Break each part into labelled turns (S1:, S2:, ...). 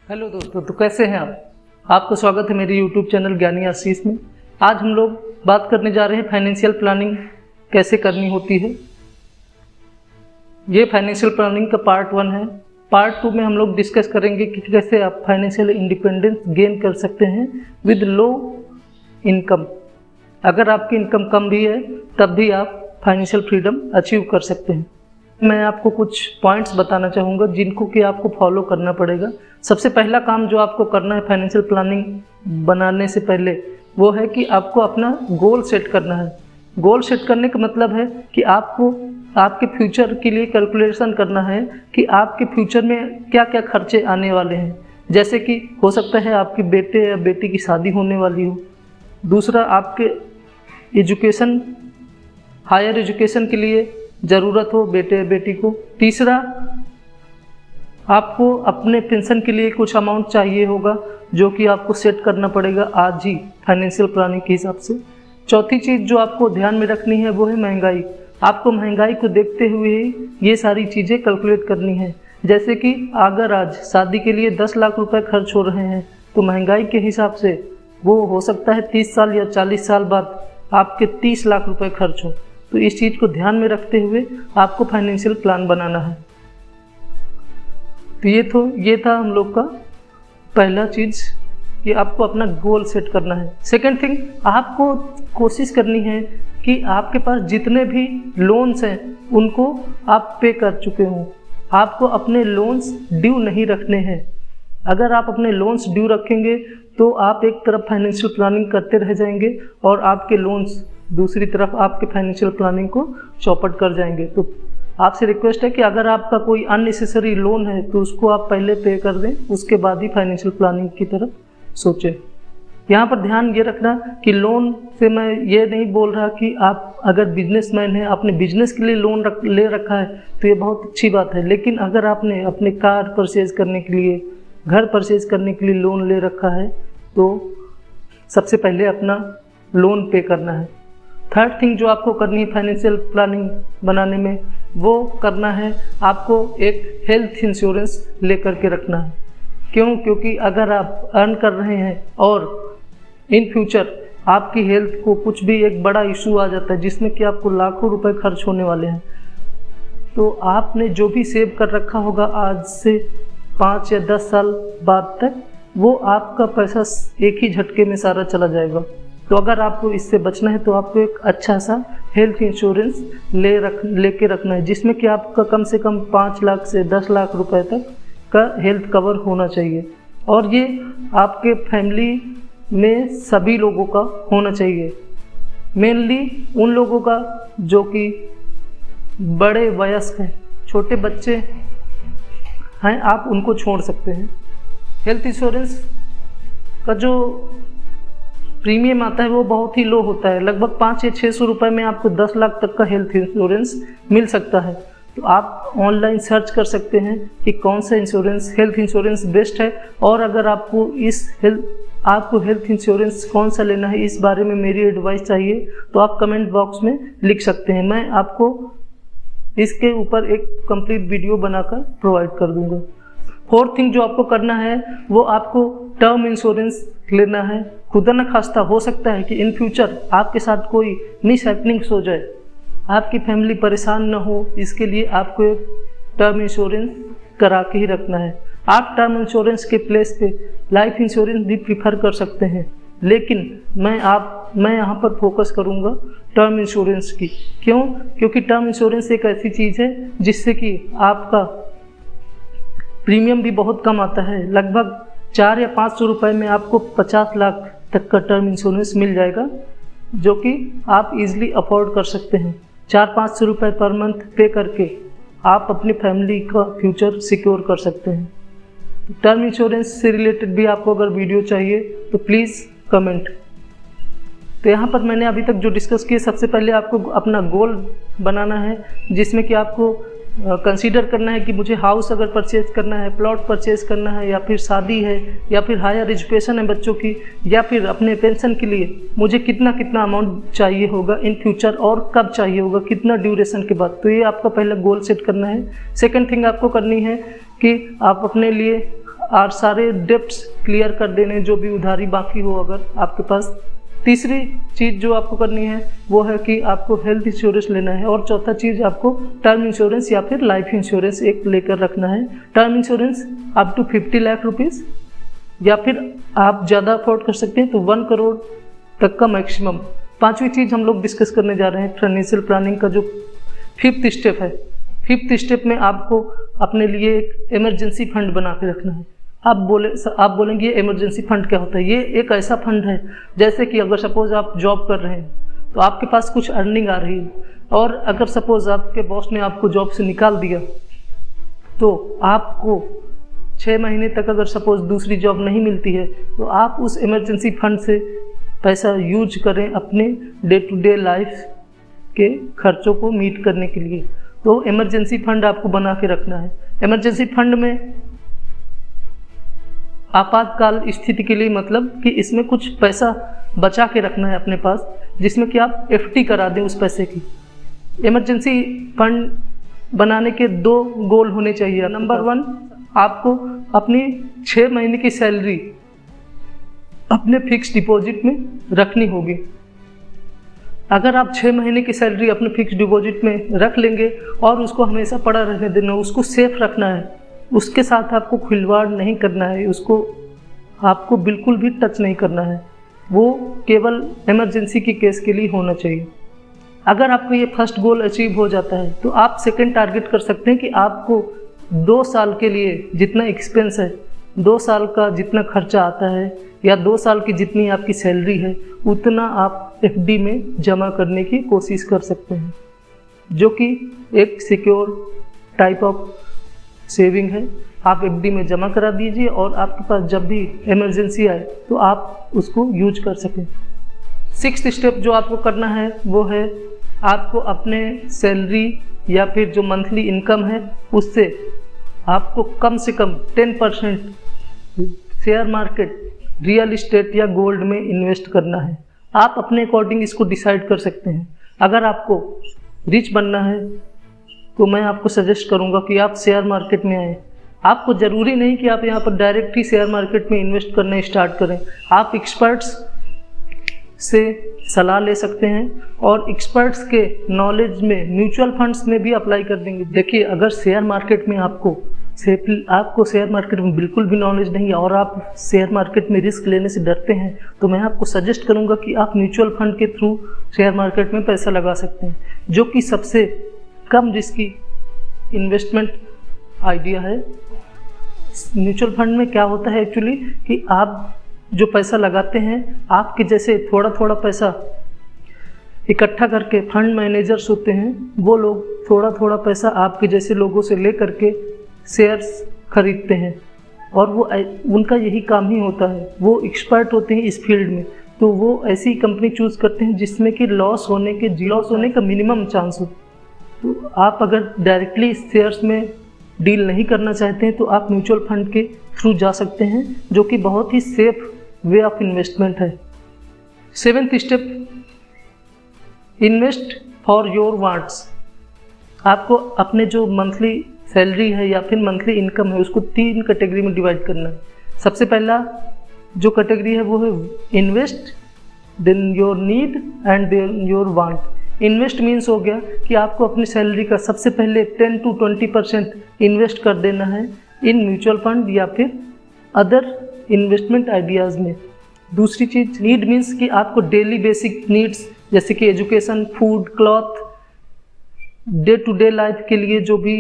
S1: Hello दोस्तों, तो कैसे हैं आप। आपका स्वागत है मेरे यूट्यूब चैनल ज्ञानी आशीष में। आज हम लोग बात करने जा रहे हैं फाइनेंशियल प्लानिंग कैसे करनी होती है। ये फाइनेंशियल प्लानिंग का पार्ट 1 है। पार्ट 2 में हम लोग डिस्कस करेंगे कि कैसे आप फाइनेंशियल इंडिपेंडेंस गेन कर सकते हैं विद लो इनकम। अगर आपकी इनकम कम भी है तब भी आप फाइनेंशियल फ्रीडम अचीव कर सकते हैं। मैं आपको कुछ पॉइंट्स बताना चाहूँगा जिनको कि आपको फॉलो करना पड़ेगा। सबसे पहला काम जो आपको करना है फाइनेंशियल प्लानिंग बनाने से पहले वो है कि आपको अपना गोल सेट करना है। गोल सेट करने का मतलब है कि आपको आपके फ्यूचर के लिए कैलकुलेशन करना है कि आपके फ्यूचर में क्या क्या खर्चे आने वाले हैं। जैसे कि हो सकता है आपके बेटे या बेटी की शादी होने वाली हो। दूसरा, आपके एजुकेशन, हायर एजुकेशन के लिए ज़रूरत हो बेटे या बेटी को। तीसरा, आपको अपने पेंशन के लिए कुछ अमाउंट चाहिए होगा जो कि आपको सेट करना पड़ेगा आज ही फाइनेंशियल प्लानिंग के हिसाब से। चौथी चीज़ जो आपको ध्यान में रखनी है वो है महंगाई। आपको महंगाई को देखते हुए ही ये सारी चीज़ें कैलकुलेट करनी है। जैसे कि अगर आज शादी के लिए 10 लाख रुपए खर्च हो रहे हैं तो महंगाई के हिसाब से वो हो सकता है 30 साल या 40 साल बाद आपके 30 लाख रुपए खर्च हो। तो इस चीज़ को ध्यान में रखते हुए आपको फाइनेंशियल प्लान बनाना है। तो ये था हम लोग का पहला चीज़ कि आपको अपना गोल सेट करना है। सेकंड थिंग, आपको कोशिश करनी है कि आपके पास जितने भी लोन्स हैं उनको आप पे कर चुके हों। आपको अपने लोन्स ड्यू नहीं रखने हैं। अगर आप अपने लोन्स ड्यू रखेंगे तो आप एक तरफ फाइनेंशियल प्लानिंग करते रह जाएंगे और आपके लोन्स दूसरी तरफ आपके फाइनेंशियल प्लानिंग को चौपट कर जाएंगे। तो आपसे रिक्वेस्ट है कि अगर आपका कोई अननेसेसरी लोन है तो उसको आप पहले पे कर दें, उसके बाद ही फाइनेंशियल प्लानिंग की तरफ सोचें। यहाँ पर ध्यान ये रखना कि लोन से मैं ये नहीं बोल रहा कि आप अगर बिजनेसमैन हैं, आपने बिजनेस के लिए लोन ले रखा है तो ये बहुत अच्छी बात है। लेकिन अगर आपने अपने कार परचेज करने के लिए, घर परचेज करने के लिए लोन ले रखा है तो सबसे पहले अपना लोन पे करना है। थर्ड थिंग जो आपको करनी है फाइनेंशियल प्लानिंग बनाने में वो करना है, आपको एक हेल्थ इंश्योरेंस लेकर के रखना है। क्यों? क्योंकि अगर आप अर्न कर रहे हैं और इन फ्यूचर आपकी हेल्थ को कुछ भी एक बड़ा इशू आ जाता है जिसमें कि आपको लाखों रुपए खर्च होने वाले हैं, तो आपने जो भी सेव कर रखा होगा आज से 5 या 10 साल बाद तक, वो आपका पैसा एक ही झटके में सारा चला जाएगा। तो अगर आपको इससे बचना है तो आपको एक अच्छा सा हेल्थ इंश्योरेंस लेके रखना है जिसमें कि आपका कम से कम 5 लाख से 10 लाख रुपए तक का हेल्थ कवर होना चाहिए। और ये आपके फैमिली में सभी लोगों का होना चाहिए। मेनली उन लोगों का जो कि बड़े वयस्क हैं, छोटे बच्चे हैं, आप उनको छोड़ सकते हैं। हेल्थ इंश्योरेंस का जो प्रीमियम आता है वो बहुत ही लो होता है। लगभग 500 या 600 रुपये में आपको 10 लाख तक का हेल्थ इंश्योरेंस मिल सकता है। तो आप ऑनलाइन सर्च कर सकते हैं कि कौन सा हेल्थ इंश्योरेंस बेस्ट है। और अगर आपको हेल्थ इंश्योरेंस कौन सा लेना है इस बारे में मेरी एडवाइस चाहिए तो आप कमेंट बॉक्स में लिख सकते हैं। मैं आपको इसके ऊपर एक कंप्लीट वीडियो बनाकर प्रोवाइड कर दूंगा। फोर्थ थिंग जो आपको करना है वो आपको टर्म इंश्योरेंस लेना है। खुदा न खास्ता हो सकता है कि इन फ्यूचर आपके साथ कोई मिस हैपनिंग्स हो जाए, आपकी फैमिली परेशान न हो, इसके लिए आपको एक टर्म इंश्योरेंस करा के ही रखना है। आप टर्म इंश्योरेंस के प्लेस पे लाइफ इंश्योरेंस भी प्रीफर कर सकते हैं, लेकिन मैं यहाँ पर फोकस करूँगा टर्म इंश्योरेंस की। क्यों? क्योंकि टर्म इंश्योरेंस एक ऐसी चीज़ है जिससे कि आपका प्रीमियम भी बहुत कम आता है। लगभग 400 या 500 रुपये में आपको 50 लाख तक का टर्म इंश्योरेंस मिल जाएगा जो कि आप इजीली अफोर्ड कर सकते हैं। 400-500 रुपये पर मंथ पे करके आप अपनी फैमिली का फ्यूचर सिक्योर कर सकते हैं। टर्म इंश्योरेंस से रिलेटेड भी आपको अगर वीडियो चाहिए तो प्लीज़ कमेंट। तो यहाँ पर मैंने अभी तक जो डिस्कस किया, सबसे पहले आपको अपना गोल बनाना है जिसमें कि आपको कंसीडर करना है कि मुझे हाउस अगर परचेज करना है, प्लॉट परचेज करना है, या फिर शादी है, या फिर हायर एजुकेशन है बच्चों की, या फिर अपने पेंशन के लिए मुझे कितना अमाउंट चाहिए होगा इन फ्यूचर और कब चाहिए होगा, कितना ड्यूरेशन के बाद। तो ये आपका पहला गोल सेट करना है। सेकंड थिंग आपको करनी है कि आप अपने लिए और सारे डेब्ट्स क्लियर कर देने, जो भी उधारी बाकी हो अगर आपके पास। तीसरी चीज़ जो आपको करनी है वो है कि आपको हेल्थ इंश्योरेंस लेना है। और चौथा चीज़ आपको टर्म इंश्योरेंस या फिर लाइफ इंश्योरेंस एक लेकर रखना है। Term insurance up to 50 lakh rupees, या फिर आप ज़्यादा अफोर्ड कर सकते हैं तो 1 करोड़ तक का मैक्सिमम। पांचवी चीज़ हम लोग डिस्कस करने जा रहे हैं फाइनेंशियल प्लानिंग का जो 5th स्टेप है। 5th स्टेप में आपको अपने लिए एक इमरजेंसी फंड बना के रखना है। आप बोलेंगे ये इमरजेंसी फंड क्या होता है? ये एक ऐसा फंड है जैसे कि अगर सपोज आप जॉब कर रहे हैं तो आपके पास कुछ अर्निंग आ रही है, और अगर सपोज आपके बॉस ने आपको जॉब से निकाल दिया तो आपको 6 महीने तक अगर सपोज दूसरी जॉब नहीं मिलती है तो आप उस इमरजेंसी फंड से पैसा यूज करें अपने डे टू डे लाइफ के खर्चों को मीट करने के लिए। तो इमरजेंसी फंड आपको बना के रखना है। इमरजेंसी फंड में आपातकाल स्थिति के लिए, मतलब कि इसमें कुछ पैसा बचा के रखना है अपने पास, जिसमें कि आप FD करा दें उस पैसे की। इमरजेंसी फंड बनाने के 2 गोल होने चाहिए। नंबर 1, आपको अपनी 6 महीने की सैलरी अपने फिक्स डिपॉजिट में रखनी होगी। अगर आप 6 महीने की सैलरी अपने फिक्स डिपॉजिट में रख लेंगे और उसको हमेशा पड़ा रहने देना, उसको सेफ रखना है, उसके साथ आपको खिलवाड़ नहीं करना है, उसको आपको बिल्कुल भी टच नहीं करना है। वो केवल इमरजेंसी के केस के लिए होना चाहिए। अगर आपका ये फर्स्ट गोल अचीव हो जाता है तो आप सेकंड टारगेट कर सकते हैं कि आपको 2 साल के लिए जितना एक्सपेंस है, 2 साल का जितना खर्चा आता है या 2 साल की जितनी आपकी सैलरी है उतना आप FD में जमा करने की कोशिश कर सकते हैं, जो कि एक सिक्योर टाइप ऑफ सेविंग है। आप FD में जमा करा दीजिए और आपके पास जब भी इमरजेंसी आए तो आप उसको यूज कर सकें। 6th स्टेप जो आपको करना है वो है आपको अपने सैलरी या फिर जो मंथली इनकम है उससे आपको कम से कम 10% शेयर मार्केट, रियल इस्टेट या गोल्ड में इन्वेस्ट करना है। आप अपने अकॉर्डिंग इसको डिसाइड कर सकते हैं। अगर आपको रिच बनना है तो मैं आपको सजेस्ट करूंगा कि आप शेयर मार्केट में आएँ। आपको ज़रूरी नहीं कि आप यहाँ पर डायरेक्ट ही शेयर मार्केट में इन्वेस्ट करना स्टार्ट करें। आप एक्सपर्ट्स से सलाह ले सकते हैं और एक्सपर्ट्स के नॉलेज में म्यूचुअल फंड्स में भी अप्लाई कर देंगे। देखिए, अगर शेयर मार्केट में आपको शेयर मार्केट में बिल्कुल भी नॉलेज नहीं है और आप शेयर मार्केट में रिस्क लेने से डरते हैं तो मैं आपको सजेस्ट करूंगा कि आप म्यूचुअल फंड के थ्रू शेयर मार्केट में पैसा लगा सकते हैं, जो कि सबसे कम रिस्की इन्वेस्टमेंट आइडिया है। म्यूचुअल फंड में क्या होता है एक्चुअली कि आप जो पैसा लगाते हैं, आपके जैसे थोड़ा थोड़ा पैसा इकट्ठा करके फंड मैनेजर्स होते हैं, वो लोग थोड़ा थोड़ा पैसा आपके जैसे लोगों से ले करके शेयर्स खरीदते हैं और वो उनका यही काम ही होता है। वो एक्सपर्ट होते हैं इस फील्ड में, तो वो ऐसी कंपनी चूज़ करते हैं जिसमें कि लॉस होने का मिनिमम चांस हो। तो आप अगर डायरेक्टली शेयर्स में डील नहीं करना चाहते हैं तो आप म्यूचुअल फंड के थ्रू जा सकते हैं, जो कि बहुत ही सेफ वे ऑफ इन्वेस्टमेंट है। 7th step, invest for your wants. आपको अपने जो मंथली सैलरी है या फिर मंथली इनकम है उसको 3 कैटेगरी में डिवाइड करना है। सबसे पहला जो कैटेगरी है वो है invest, then your need and then your want. Invest means हो गया कि आपको अपनी सैलरी का सबसे पहले 10 to 20% इन्वेस्ट कर देना है इन म्यूचुअल फंड या फिर अदर इन्वेस्टमेंट आइडियाज़ में। दूसरी चीज़ नीड मीन्स कि आपको डेली बेसिक नीड्स जैसे कि education, food, cloth, day to day life के लिए जो भी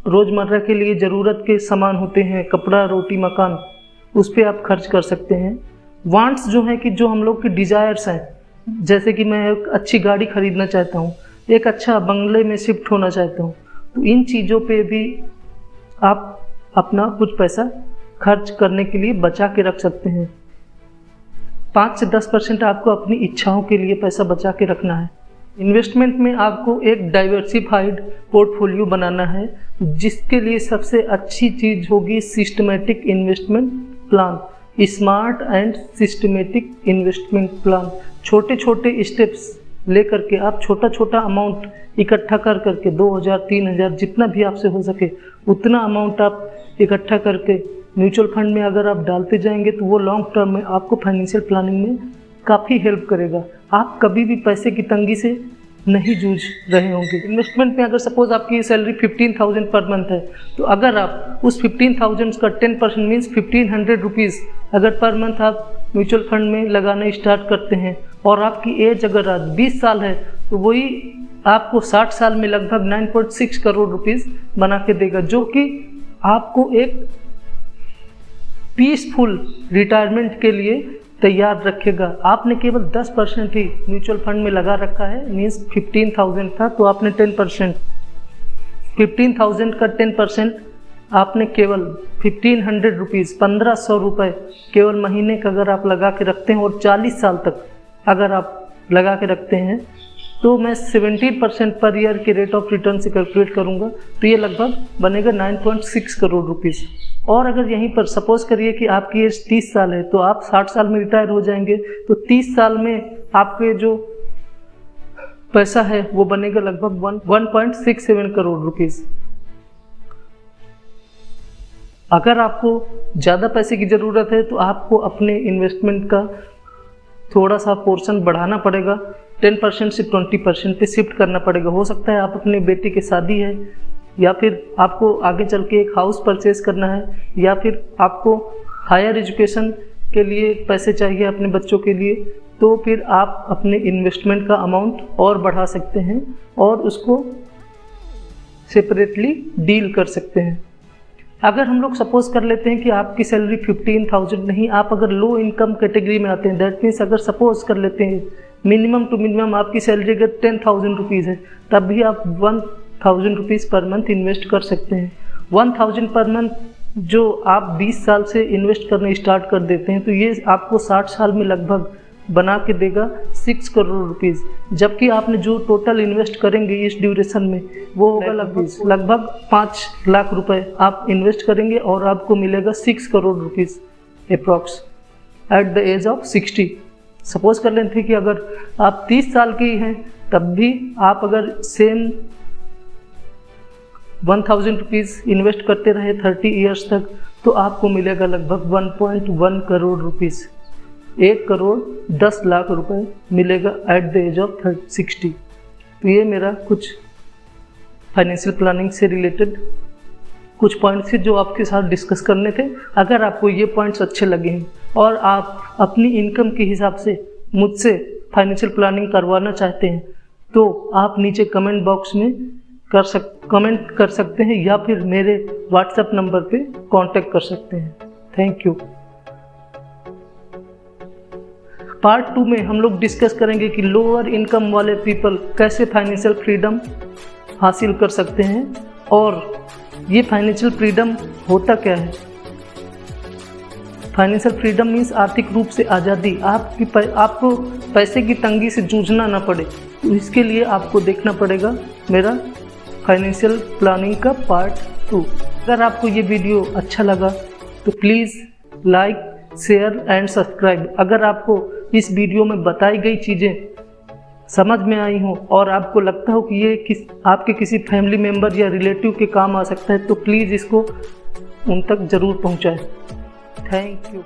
S1: रोज़मर्रा के लिए ज़रूरत के सामान होते हैं, कपड़ा, रोटी, मकान, उस पर आप खर्च कर सकते हैं। वांट्स जो हैं कि जो हम लोग की डिज़ायर्स हैं, जैसे कि मैं एक अच्छी गाड़ी खरीदना चाहता हूँ, एक अच्छा बंगले में शिफ्ट होना चाहता हूँ, तो इन चीज़ों पे भी आप अपना कुछ पैसा खर्च करने के लिए बचा के रख सकते हैं। 5 से 10% आपको अपनी इच्छाओं के लिए पैसा बचा के रखना है। इन्वेस्टमेंट में आपको एक डाइवर्सिफाइड पोर्टफोलियो बनाना है, जिसके लिए सबसे अच्छी चीज़ होगी systematic investment plan. Smart and systematic investment plan. छोटे छोटे स्टेप्स लेकर के आप छोटा छोटा अमाउंट इकट्ठा कर करके 2000, 3000 जितना भी आपसे हो सके उतना अमाउंट आप इकट्ठा करके म्यूचुअल फंड में अगर आप डालते जाएंगे तो वो लॉन्ग टर्म में आपको फाइनेंशियल प्लानिंग में काफ़ी हेल्प करेगा। आप कभी भी पैसे की तंगी से नहीं जूझ रहे होंगे। इन्वेस्टमेंट में अगर सपोज आपकी सैलरी 15,000 पर मंथ है, तो अगर आप उस 15,000 का 10% मीन्स 1,500 रुपीज़ अगर पर मंथ आप म्यूचुअल फंड में लगाना स्टार्ट करते हैं और आपकी एज अगर आज 20 साल है, तो वही आपको 60 साल में लगभग 9.6 करोड़ रुपीज़ बना के देगा, जो कि आपको एक पीसफुल रिटायरमेंट के लिए तैयार रखेगा। आपने केवल 10% ही म्यूचुअल फंड में लगा रखा है, मीन्स 15,000 था, तो आपने 10%, 15,000 का 10% आपने केवल 1,500 रुपीज़, 1,500 रुपये केवल महीने का अगर आप लगा के रखते हैं और 40 साल तक अगर आप लगा के रखते हैं, तो मैं 17% पर ईयर के रेट ऑफ रिटर्न से कैलकुलेट करूंगा, तो ये लगभग बनेगा 9.6 करोड़ रुपीज़। और अगर यहीं पर सपोज करिए कि आपकी एज 30 साल है, तो आप 60 साल में रिटायर हो जाएंगे, तो 30 साल में आपके जो पैसा है वो बनेगा लगभग 1.67 करोड़ रुपीज़। अगर आपको ज़्यादा पैसे की ज़रूरत है तो आपको अपने इन्वेस्टमेंट का थोड़ा सा पोर्शन बढ़ाना पड़ेगा, 10% से 20% पे शिफ्ट करना पड़ेगा। हो सकता है आप अपने बेटे की शादी है, या फिर आपको आगे चल के एक हाउस परचेज करना है, या फिर आपको हायर एजुकेशन के लिए पैसे चाहिए अपने बच्चों के लिए, तो फिर आप अपने इन्वेस्टमेंट का अमाउंट और बढ़ा सकते हैं और उसको सेपरेटली डील कर सकते हैं। अगर हम लोग सपोज कर लेते हैं कि आपकी सैलरी 15,000 नहीं, आप अगर लो इनकम कैटेगरी में आते हैं, दैट मीन्स अगर सपोज कर लेते हैं मिनिमम टू मिनिमम आपकी सैलरी अगर 10,000 रुपीज़ है, तब भी आप 1,000 रुपीज़ पर मंथ इन्वेस्ट कर सकते हैं। 1,000 पर मंथ जो आप 20 साल से इन्वेस्ट करने स्टार्ट कर देते हैं, तो ये आपको 60 साल में लगभग बना के देगा 6 करोड़ रुपीज़, जबकि आपने जो टोटल इन्वेस्ट करेंगे इस ड्यूरेशन में वो होगा लगभग 5 लाख रुपए आप इन्वेस्ट करेंगे और आपको मिलेगा 6 crore rupees approx at the age of 60। Suppose कर लेते हैं कि अगर आप 30 साल की हैं, तब भी आप अगर सेम 1,000 रुपीज़ इन्वेस्ट करते रहे 30 ईयर्स तक, तो आपको मिलेगा लगभग 1.1 करोड़ रुपीज़, 1 करोड़ 10 लाख रुपए मिलेगा एट द एज ऑफ 60। तो ये मेरा कुछ फाइनेंशियल प्लानिंग से रिलेटेड कुछ पॉइंट्स थे जो आपके साथ डिस्कस करने थे। अगर आपको ये पॉइंट्स अच्छे लगे हैं और आप अपनी इनकम के हिसाब से मुझसे फाइनेंशियल प्लानिंग करवाना चाहते हैं, तो आप नीचे कमेंट बॉक्स में कमेंट कर सकते हैं या फिर मेरे व्हाट्सएप नंबर पे कांटेक्ट कर सकते हैं। Thank you. पार्ट 2 में हम लोग डिस्कस करेंगे कि लोअर इनकम वाले पीपल कैसे फाइनेंशियल फ्रीडम हासिल कर सकते हैं और ये फाइनेंशियल फ्रीडम होता क्या है। फाइनेंशियल फ्रीडम मीन्स आर्थिक रूप से आज़ादी। आपको पैसे की तंगी से जूझना ना पड़े, तो इसके लिए आपको देखना पड़ेगा मेरा फाइनेंशियल प्लानिंग का पार्ट 2। अगर आपको ये वीडियो अच्छा लगा तो please like, share and subscribe. अगर आपको इस वीडियो में बताई गई चीज़ें समझ में आई हो और आपको लगता हो कि ये आपके किसी फैमिली मेम्बर या रिलेटिव के काम आ सकता है, तो प्लीज़ इसको उन तक ज़रूर पहुंचाएं। Thank you.